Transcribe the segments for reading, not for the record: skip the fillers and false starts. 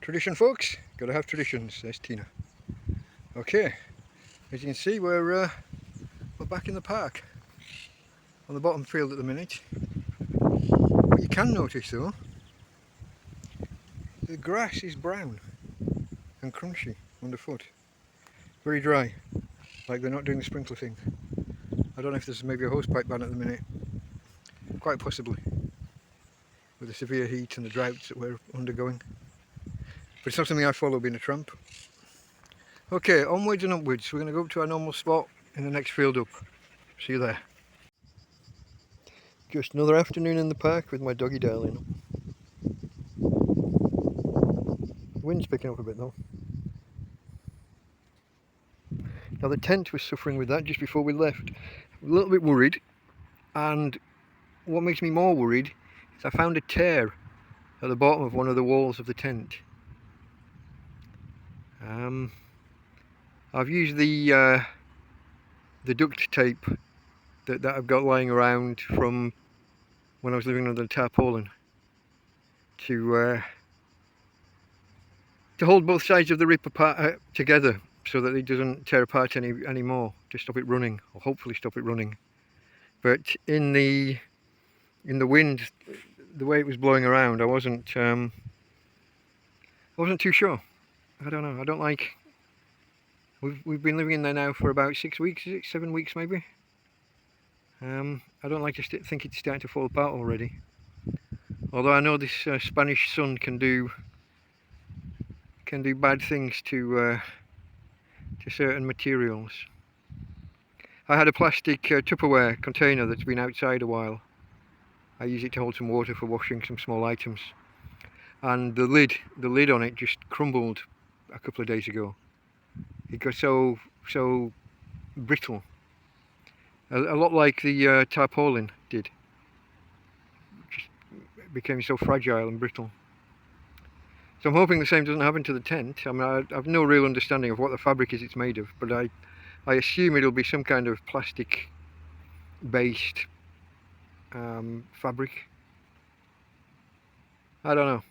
Tradition, folks. Gotta have traditions. There's Tina. Okay, as you can see, we're back in the park on the bottom field at the minute. What you can notice though, the grass is brown and crunchy underfoot. Very dry, like they're not doing the sprinkler thing. I don't know if there's maybe a hosepipe ban at the minute. Quite possibly, with the severe heat and the droughts that we're undergoing. But it's not something I follow, being a tramp. Okay, onwards and upwards. We're going to go up to our normal spot in the next field up. See you there. Just another afternoon in the park with my doggy darling. Wind's picking up a bit though. Now the tent was suffering with that just before we left. I'm a little bit worried, and what makes me more worried is I found a tear at the bottom of one of the walls of the tent. I've used the duct tape that I've got lying around from when I was living under the tarpaulin to hold both sides of the rip apart together, so that it doesn't tear apart anymore, to stop it running, or hopefully stop it running. But in the wind, the way it was blowing around, I wasn't too sure. I don't know. I don't like. We've been living in there now for about 6 weeks, is it? 7 weeks maybe. I don't like to think it's starting to fall apart already. Although I know this Spanish sun can do bad things to certain materials. I had a plastic Tupperware container that's been outside a while. I use it to hold some water for washing some small items, and the lid on it just crumbled a couple of days ago. It got so brittle, a lot like the tarpaulin did. Just became so fragile and brittle. So I'm hoping the same doesn't happen to the tent. I mean, I have no real understanding of what the fabric is it's made of, but I assume it'll be some kind of plastic based fabric. I don't know.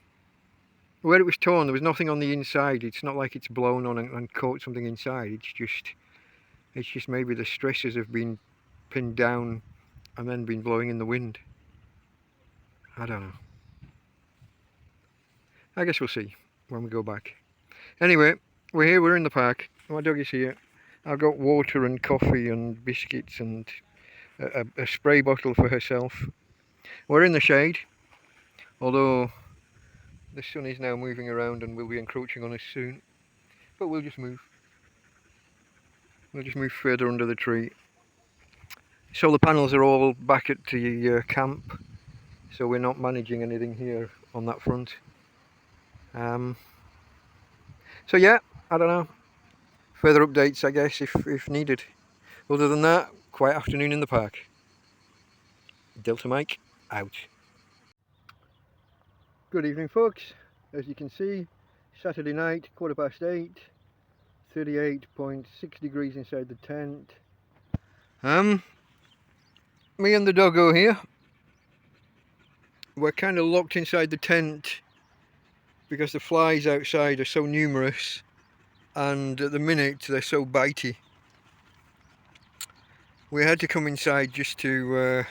Where it was torn, there was nothing on the inside. It's not like it's blown on and caught something inside. It's just maybe the stresses have been pinned down and then been blowing in the wind. I don't know. I guess we'll see when we go back. Anyway, we're here, we're in the park. My dog is here. I've got water and coffee and biscuits and a spray bottle for herself. We're in the shade, although the sun is now moving around and will be encroaching on us soon. But we'll just move. We'll just move further under the tree. Solar panels are all back at the camp, so we're not managing anything here on that front. So yeah, I don't know. Further updates, I guess, if needed. Other than that, quiet afternoon in the park. Delta Mike, out. Good evening, folks. As you can see, Saturday night, 8:15, 38.6 degrees inside the tent. Me and the doggo here, we're kind of locked inside the tent because the flies outside are so numerous, and at the minute they're so bitey. We had to come inside just to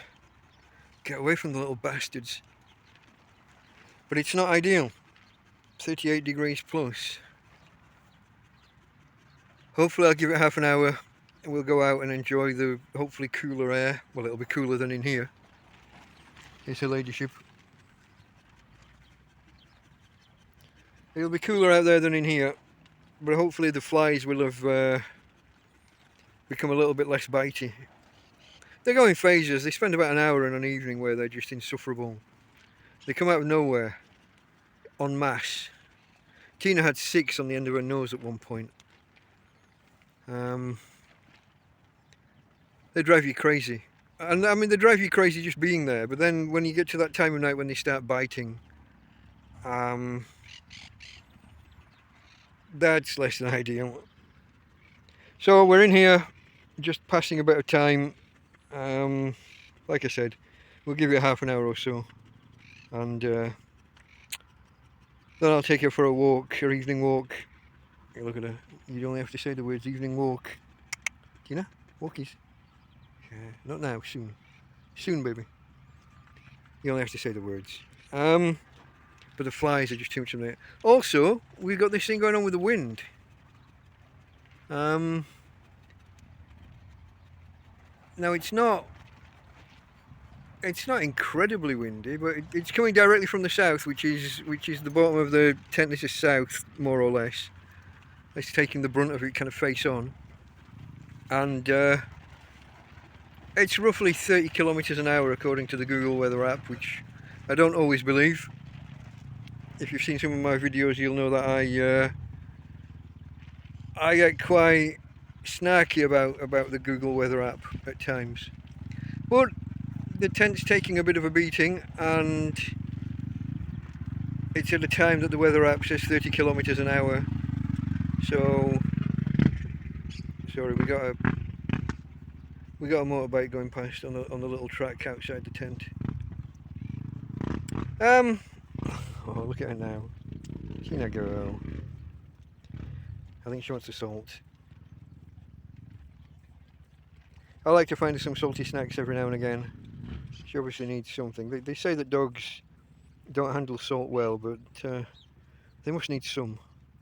get away from the little bastards. But it's not ideal. 38 degrees plus. Hopefully I'll give it half an hour and we'll go out and enjoy the hopefully cooler air. Well, it'll be cooler than in here. Here's her ladyship. It'll be cooler out there than in here, but hopefully the flies will have become a little bit less bitey. They go in phases. They spend about an hour in an evening where they're just insufferable. They come out of nowhere, en masse. Tina had 6 on the end of her nose at one point. They drive you crazy. And I mean, they drive you crazy just being there, but then when you get to that time of night when they start biting, that's less than ideal. So we're in here, just passing a bit of time. Like I said, we'll give it half an hour or so, and Then I'll take her for a walk, her evening walk. You look at her. You only have to say the words evening walk. Tina, walkies. Yeah, not now, soon. Soon, baby. You only have to say the words. But the flies are just too much of it. Also, we've got this thing going on with the wind. Now it's not incredibly windy, but it's coming directly from the south, which is the bottom of the tent. This is south, more or less. It's taking the brunt of it kind of face on. And it's roughly 30 kilometers an hour according to the Google Weather app, which I don't always believe. If you've seen some of my videos, you'll know that I get quite snarky about the Google Weather app at times. But the tent's taking a bit of a beating, and it's at a time that the weather app says 30 kilometers an hour. So, sorry, we got a motorbike going past on the little track outside the tent. Oh, look at her now. Tina girl. I think she wants the salt. I like to find her some salty snacks every now and again. She obviously needs something. They say that dogs don't handle salt well, but they must need some.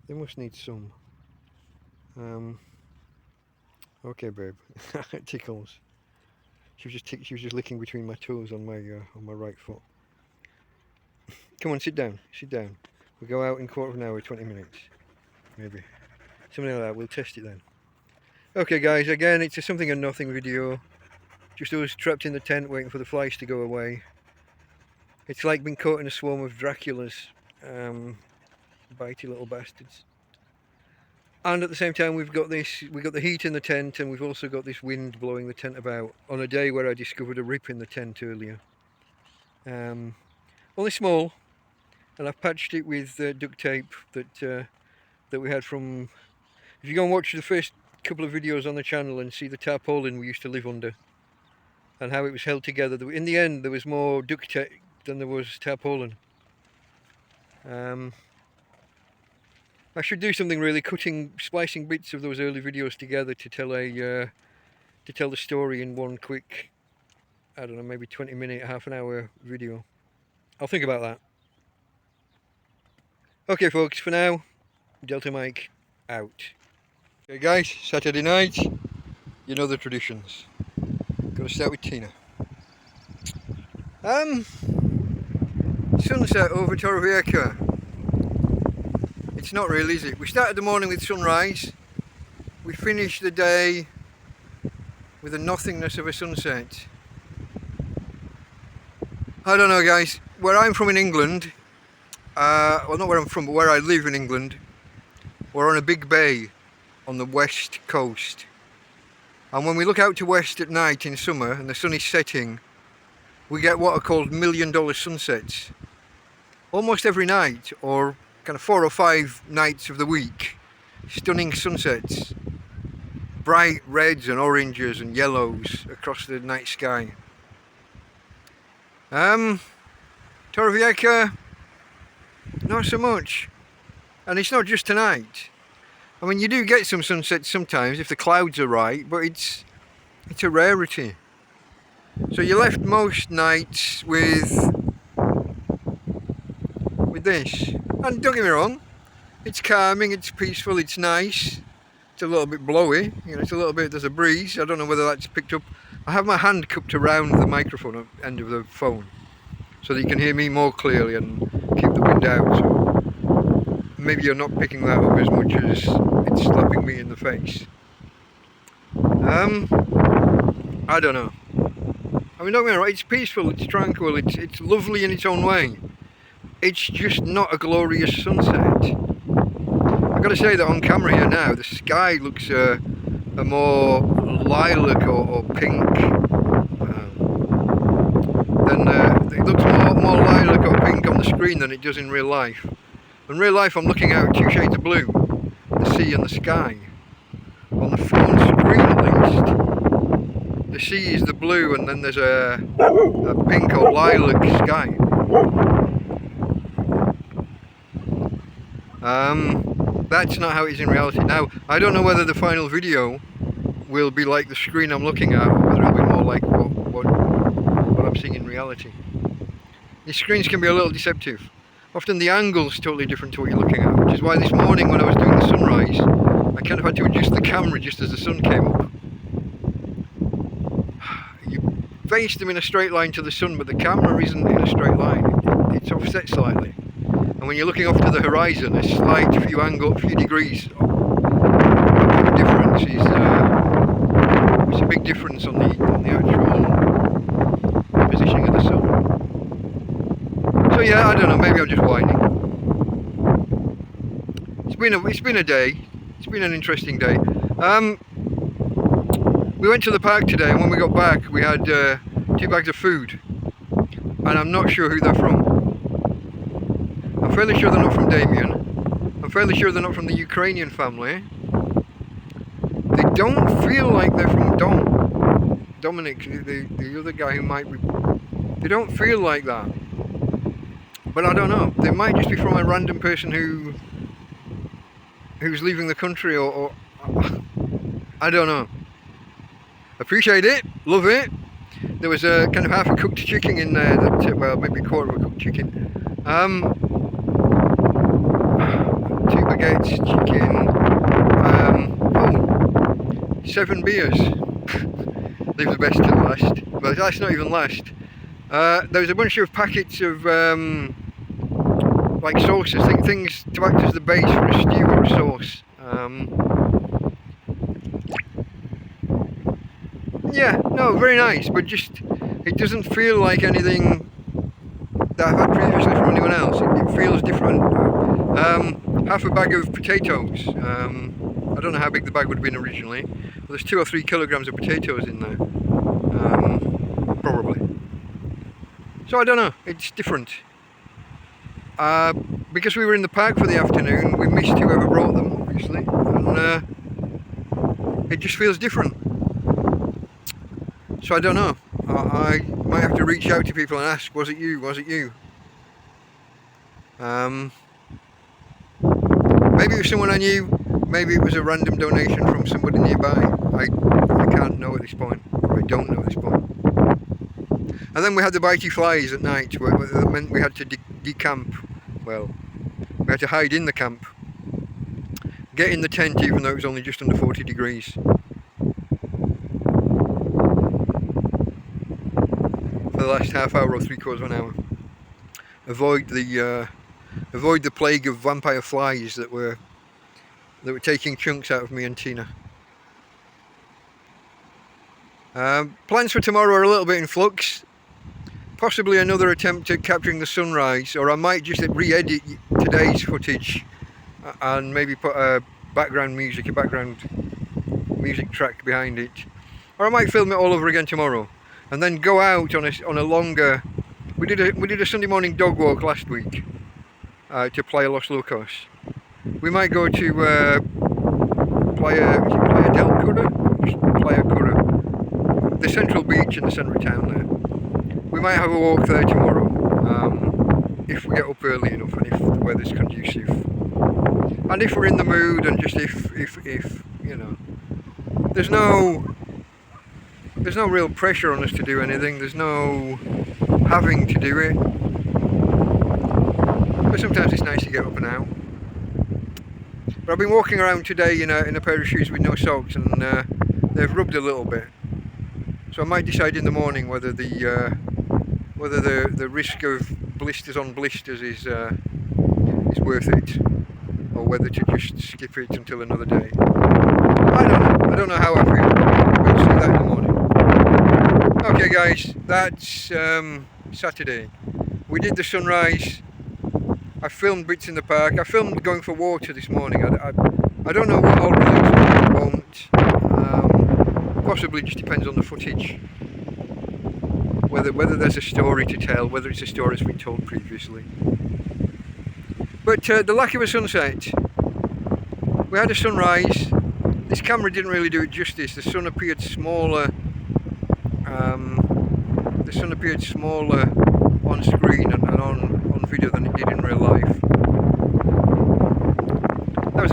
They must need some. Okay, babe. It tickles. She was just licking between my toes on my right foot. Come on, sit down. Sit down. We'll go out in quarter of an hour, 20 minutes, maybe. Something like that. We'll test it then. Okay, guys. Again, it's a something and nothing video. Just us trapped in the tent waiting for the flies to go away. It's like being caught in a swarm of Draculas, bitey little bastards. And at the same time, we've got the heat in the tent, and we've also got this wind blowing the tent about on a day where I discovered a rip in the tent earlier. Only small, and I've patched it with duct tape that we had from. If you go and watch the first couple of videos on the channel and see the tarpaulin we used to live under, and how it was held together. In the end, there was more duct tape than there was tarpaulin. I should do something really, splicing bits of those early videos together to tell the story in one quick, I don't know, maybe 20-minute, half an hour video. I'll think about that. Okay, folks, for now, Delta Mike out. Okay, guys, Saturday night. You know the traditions. Gotta start with Tina. Sunset over Torrevieja. It's not real, is it? We started the morning with sunrise. We finished the day with the nothingness of a sunset. I don't know, guys. Where I'm from in England, well, not where I'm from, but where I live in England, we're on a big bay on the west coast. And when we look out to west at night in summer and the sun is setting, we get what are called $1 million sunsets. Almost every night, or kind of 4 or 5 nights of the week. Stunning sunsets. Bright reds and oranges and yellows across the night sky. Torrevieja, not so much. And it's not just tonight. I mean, you do get some sunsets sometimes if the clouds are right, but it's a rarity. So you're left most nights with this. And don't get me wrong, it's calming, it's peaceful, it's nice. It's a little bit blowy, you know, there's a breeze. I don't know whether that's picked up. I have my hand cupped around the microphone end of the phone so that you can hear me more clearly and keep the wind out. So maybe you're not picking that up as much as it's slapping me in the face. I don't know. I mean, don't get me wrong, it's peaceful, it's tranquil, it's lovely in its own way. It's just not a glorious sunset. I've got to say that on camera here now, the sky looks a more lilac or pink. It looks more lilac or pink on the screen than it does in real life. In real life, I'm looking out at 2 shades of blue, the sea and the sky. On the phone screen, at least, the sea is the blue, and then there's a pink or lilac sky. That's not how it is in reality. Now, I don't know whether the final video will be like the screen I'm looking at, or whether it'll be more like what I'm seeing in reality. These screens can be a little deceptive. Often the angle's totally different to what you're looking at, which is why this morning when I was doing the sunrise, I kind of had to adjust the camera just as the sun came up. You face them in a straight line to the sun, but the camera isn't in a straight line. It's offset slightly. And when you're looking off to the horizon, a slight few degrees difference is it's a big difference on the actual positioning of the sun. So yeah, I don't know. Maybe I'm just whining. It's been a day. It's been an interesting day. We went to the park today, and when we got back, we had 2 bags of food, and I'm not sure who they're from. I'm fairly sure they're not from Damien. I'm fairly sure they're not from the Ukrainian family. They don't feel like they're from Dominic, the other guy who might be. They don't feel like that. But I don't know. They might just be from a random person who's leaving the country, or I don't know. Appreciate it, love it. There was a kind of half a cooked chicken in there, that, well, maybe a quarter of a cooked chicken. 2 baguettes, chicken, 7 beers. Leave the best to the last, but that's not even last. There was a bunch of packets of like sauces, things to act as the base for a stew or a sauce. Yeah, no, very nice, but just it doesn't feel like anything that I've had previously from anyone else. It feels different. Half a bag of potatoes. I don't know how big the bag would have been originally, but there's 2 or 3 kilograms of potatoes in there, probably. So I don't know. It's different. Because we were in the park for the afternoon, we missed whoever brought them, obviously, and it just feels different. So I don't know. I might have to reach out to people and ask, was it you? Was it you? Maybe it was someone I knew. Maybe it was a random donation from somebody nearby. I can't know at this point. Or I don't know at this point. And then we had the bitey flies at night. That meant we had to decamp. Well, we had to hide in the camp. Get in the tent even though it was only just under 40 degrees. For the last half hour or 3/4 of an hour. Avoid the plague of vampire flies that were taking chunks out of me and Tina. Plans for tomorrow are a little bit in flux. Possibly another attempt at capturing the sunrise, or I might just re-edit today's footage and maybe put a background music track behind it. Or I might film it all over again tomorrow, and then go out on a longer. We did a Sunday morning dog walk last week to Playa Los Locos. We might go to Playa del Cura, Playa Cura, the central beach in the centre of town there. We might have a walk there tomorrow, if we get up early enough and if the weather's conducive, and if we're in the mood, and just if you know, there's no real pressure on us to do anything. There's no having to do it, but sometimes it's nice to get up and out. But I've been walking around today in a pair of shoes with no socks, and they've rubbed a little bit. So I might decide in the morning whether the risk of blisters on blisters is worth it, or whether to just skip it until another day. I don't know how I feel. We'll see that in the morning. Okay guys, that's Saturday. We did the sunrise. I filmed bits in the park. I filmed going for water this morning. I don't know what I'll release and what I won't. Possibly just depends on the footage. Whether there's a story to tell, whether it's a story that's been told previously. But the lack of a sunset. We had a sunrise. This camera didn't really do it justice. The sun appeared smaller. On screen and on video than it did in real life.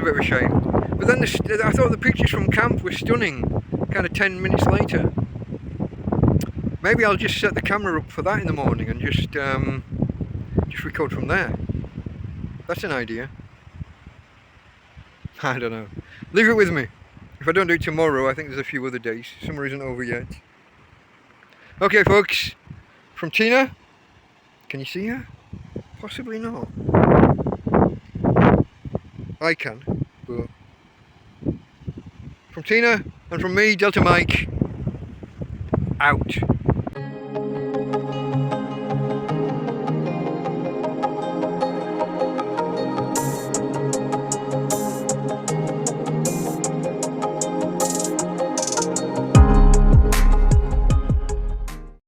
a bit of a shame. But then I thought the pictures from camp were stunning, kind of 10 minutes later. Maybe I'll just set the camera up for that in the morning and just record from there. That's an idea. I don't know. Leave it with me. If I don't do it tomorrow, I think there's a few other days. Summer isn't over yet. Okay, folks. From Tina. Can you see her? Possibly not. I can, but... From Tina and from me, Delta Mike, out.